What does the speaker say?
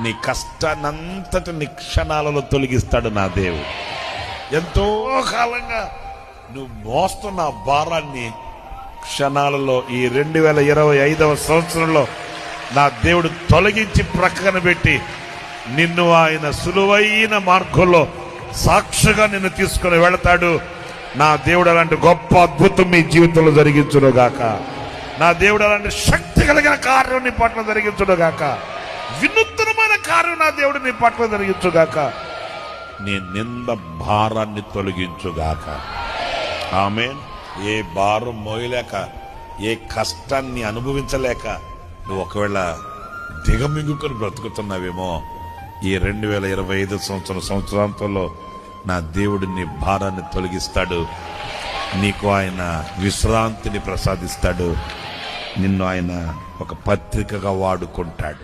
నీ కష్టాన్నంతటి క్షణాలలో తొలగిస్తాడు నా దేవుడు. ఎంతో కాలంగా నువ్వు మోస్తున్న భారాన్ని క్షణాలలో ఈ 2025వ సంవత్సరంలో నా దేవుడు తొలగించి ప్రక్కన పెట్టి నిన్ను ఆయన సులువైన మార్గంలో సాక్షిగా నిన్ను తీసుకుని వెళతాడు. నా దేవుడు అలాంటి గొప్ప అద్భుతం మీ జీవితంలో జరిగించునుగాక. నా దేవుడు అలాంటి శక్తి కలిగిన కార్యం నీ పట్ల జరిగించునుగాక. వినూత్నమైన కార్యం నా దేవుడు నీ పట్ల జరిగించుగాక. నీ నింద భారాన్ని తొలగించుగాక. ఆమేన్. ఏ భారం మోయలేక, ఏ కష్టాన్ని అనుభవించలేక నువ్వు ఒకవేళ దిగమింగుకొని బ్రతుకుతున్నావేమో, ఈ 2025 సంవత్సరాంతంలో నా దేవుడు నీ భారాన్ని తొలగిస్తాడు. నీకు ఆయన విశ్రాంతిని ప్రసాదిస్తాడు. నిన్ను ఆయన ఒక పత్రికగా వాడుకుంటాడు.